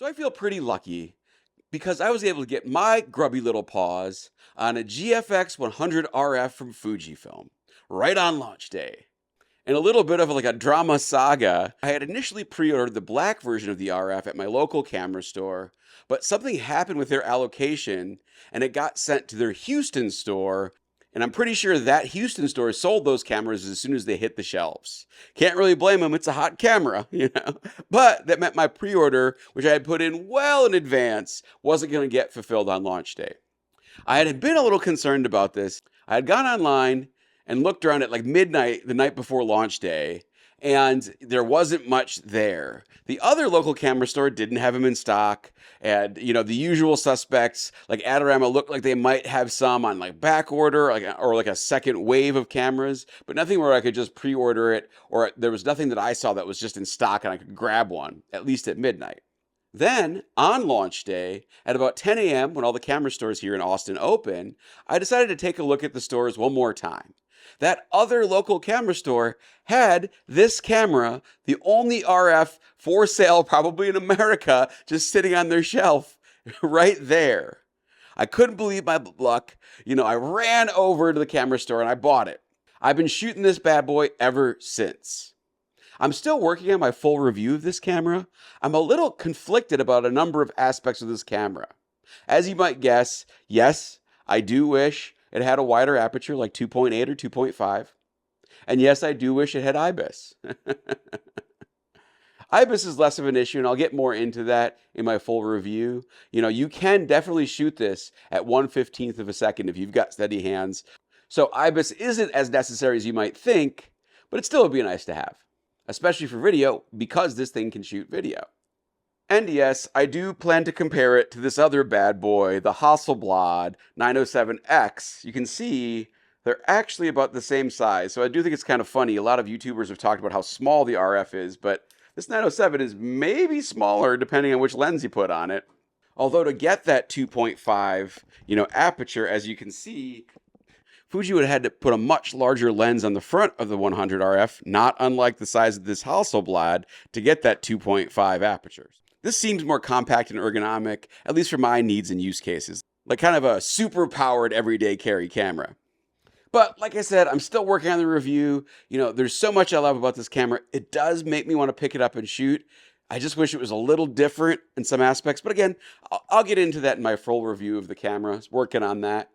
So I feel pretty lucky because I was able to get my grubby little paws on a GFX 100 RF from Fujifilm right on launch day. In a little bit of like a drama saga, I had initially pre-ordered the black version of the RF at my local camera store, but something happened with their allocation and it got sent to their Houston store. And I'm pretty sure that Houston store sold those cameras as soon as they hit the shelves. Can't really blame them, it's a hot camera, you know? But that meant my pre-order, which I had put in well in advance, wasn't going to get fulfilled on launch day. I had been a little concerned about this. I had gone online and looked around at like midnight the night before launch day, and there wasn't much there. The other local camera store didn't have them in stock, and the usual suspects like Adorama looked like they might have some on like back order, or like a second wave of cameras, but nothing where I could just pre-order it, or there was nothing that I saw that was just in stock and I could grab one, at least at midnight. Then, on launch day, at about 10 a.m., when all the camera stores here in Austin open, I decided to take a look at the stores one more time. That other local camera store had this camera, the only RF for sale probably in America, just sitting on their shelf right there. I couldn't believe my luck. I ran over to the camera store and I bought it. I've been shooting this bad boy ever since. I'm still working on my full review of this camera. I'm a little conflicted about a number of aspects of this camera. As you might guess, yes, I do wish it had a wider aperture like 2.8 or 2.5. And yes, I do wish it had IBIS. IBIS is less of an issue, and I'll get more into that in my full review. You can definitely shoot this at 1/15 of a second if you've got steady hands. So IBIS isn't as necessary as you might think, but it still would be nice to have, especially for video, because this thing can shoot video. And yes, I do plan to compare it to this other bad boy, the Hasselblad 907X. You can see they're actually about the same size. So I do think it's kind of funny. A lot of YouTubers have talked about how small the RF is, but this 907 is maybe smaller depending on which lens you put on it. Although to get that 2.5, aperture, as you can see, Fuji would have had to put a much larger lens on the front of the 100 RF, not unlike the size of this Hasselblad, to get that 2.5 apertures. This seems more compact and ergonomic, at least for my needs and use cases, like kind of a super-powered everyday carry camera. But like I said, I'm still working on the review. There's so much I love about this camera. It does make me want to pick it up and shoot. I just wish it was a little different in some aspects. But again, I'll get into that in my full review of the camera. I was working on that.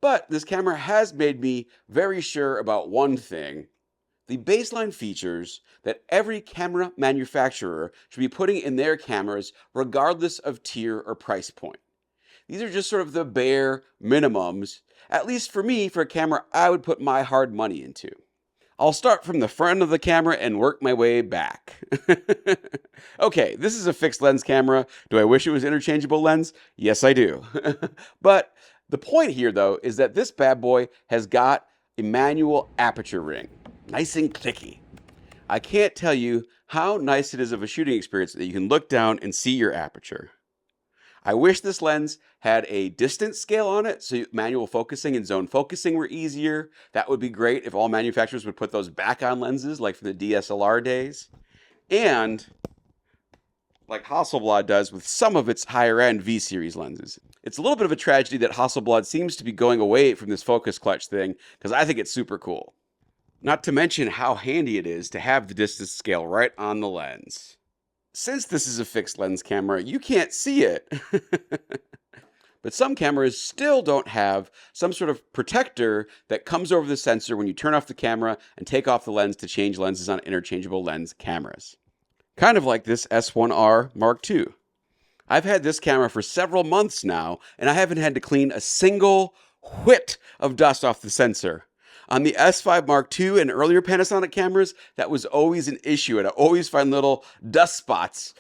But this camera has made me very sure about one thing. The baseline features that every camera manufacturer should be putting in their cameras regardless of tier or price point. These are just sort of the bare minimums, at least for me, for a camera I would put my hard money into. I'll start from the front of the camera and work my way back. Okay, this is a fixed lens camera. Do I wish it was interchangeable lens? Yes, I do. But the point here, though, is that this bad boy has got a manual aperture ring. Nice and clicky. I can't tell you how nice it is of a shooting experience that you can look down and see your aperture. I wish this lens had a distance scale on it, so manual focusing and zone focusing were easier. That would be great if all manufacturers would put those back on lenses, like from the DSLR days. And like Hasselblad does with some of its higher-end V-series lenses. It's a little bit of a tragedy that Hasselblad seems to be going away from this focus clutch thing, because I think it's super cool. Not to mention how handy it is to have the distance scale right on the lens. Since this is a fixed lens camera, you can't see it. But some cameras still don't have some sort of protector that comes over the sensor when you turn off the camera and take off the lens to change lenses on interchangeable lens cameras. Kind of like this S1R Mark II. I've had this camera for several months now, and I haven't had to clean a single whit of dust off the sensor. On the S5 Mark II and earlier Panasonic cameras, that was always an issue, and I always find little dust spots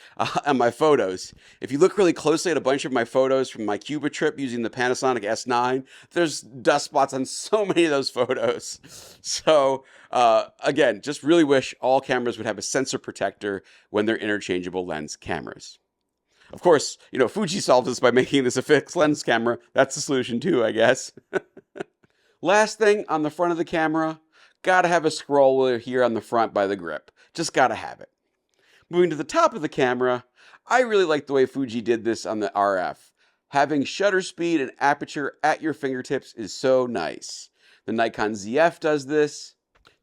on my photos. If you look really closely at a bunch of my photos from my Cuba trip using the Panasonic S9, there's dust spots on so many of those photos. So, again, just really wish all cameras would have a sensor protector when they're interchangeable lens cameras. Of course, Fuji solves this by making this a fixed lens camera. That's the solution too, I guess. Last thing on the front of the camera, gotta have a scroller here on the front by the grip. Just gotta have it. Moving to the top of the camera, I really like the way Fuji did this on the RF. Having shutter speed and aperture at your fingertips is so nice. The Nikon ZF does this.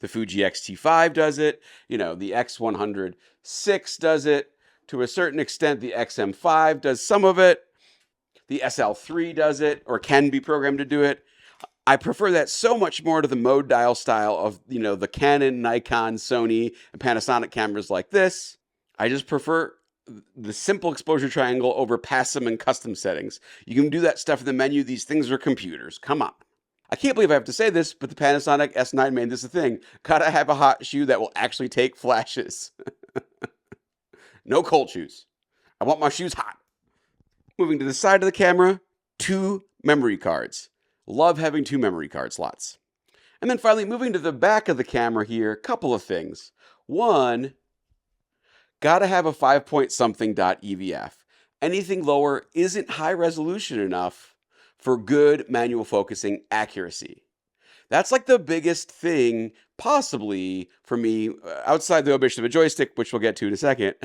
The Fuji X-T5 does it. The X100VI does it. To a certain extent, the XM5 does some of it. The SL3 does it, or can be programmed to do it. I prefer that so much more to the mode dial style of, the Canon, Nikon, Sony, and Panasonic cameras like this. I just prefer the simple exposure triangle over PASM and custom settings. You can do that stuff in the menu. These things are computers. Come on. I can't believe I have to say this, but the Panasonic S9 made this a thing. Gotta have a hot shoe that will actually take flashes. No cold shoes. I want my shoes hot. Moving to the side of the camera, 2 memory cards. Love having 2 memory card slots. And then finally, moving to the back of the camera here, a couple of things. One, gotta have a 5-point-something.EVF. Anything lower isn't high resolution enough for good manual focusing accuracy. That's like the biggest thing, possibly, for me, outside the omission of a joystick, which we'll get to in a second,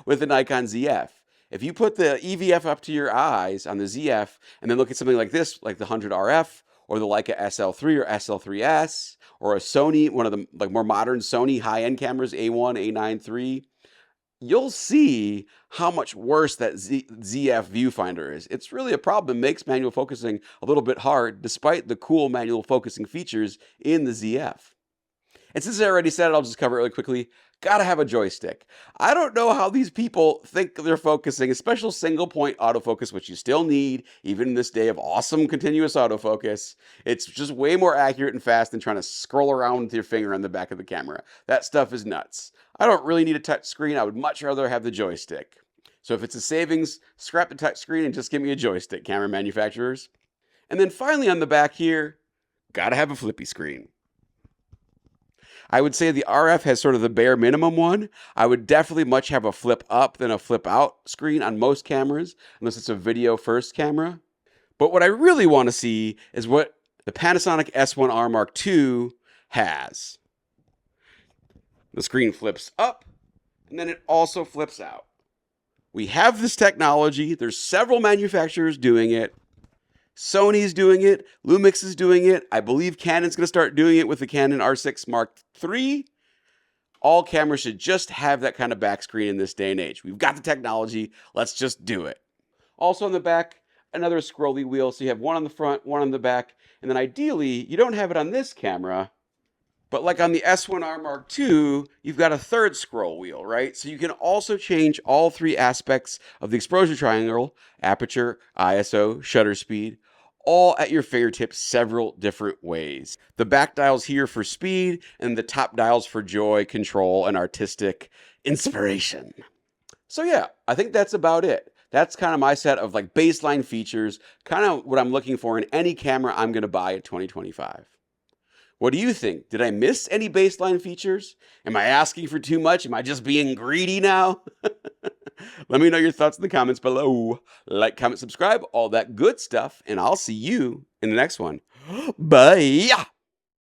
with the Nikon ZF. If you put the EVF up to your eyes on the ZF, and then look at something like this, like the 100RF, or the Leica SL3 or SL3S, or a Sony, one of the more modern Sony high-end cameras, A1, A9 III, you'll see how much worse that ZF viewfinder is. It's really a problem. It makes manual focusing a little bit hard, despite the cool manual focusing features in the ZF. And since I already said it, I'll just cover it really quickly. Gotta have a joystick. I don't know how these people think they're focusing a special single point autofocus, which you still need, even in this day of awesome continuous autofocus. It's just way more accurate and fast than trying to scroll around with your finger on the back of the camera. That stuff is nuts. I don't really need a touch screen. I would much rather have the joystick. So if it's a savings, scrap the touch screen and just give me a joystick, camera manufacturers. And then finally on the back here, gotta have a flippy screen. I would say the RF has sort of the bare minimum one. I would definitely much have a flip up than a flip out screen on most cameras, unless it's a video first camera. But what I really want to see is what the Panasonic S1R Mark II has. The screen flips up, and then it also flips out. We have this technology. There's several manufacturers doing it. Sony's doing it. Lumix is doing it. I believe Canon's going to start doing it with the Canon R6 Mark III. All cameras should just have that kind of back screen in this day and age. We've got the technology. Let's just do it. Also on the back, another scrolly wheel. So you have one on the front, one on the back. And then ideally, you don't have it on this camera, but like on the S1R Mark II, you've got a third scroll wheel, right? So you can also change all 3 aspects of the exposure triangle, aperture, ISO, shutter speed, all at your fingertips several different ways. The back dial's here for speed, and the top dial's for joy, control, and artistic inspiration. So yeah, I think that's about it. That's kind of my set of like baseline features, kind of what I'm looking for in any camera I'm going to buy in 2025. What do you think? Did I miss any baseline features? Am I asking for too much? Am I just being greedy now? Let me know your thoughts in the comments below. Like, comment, subscribe, all that good stuff, and I'll see you in the next one. Bye!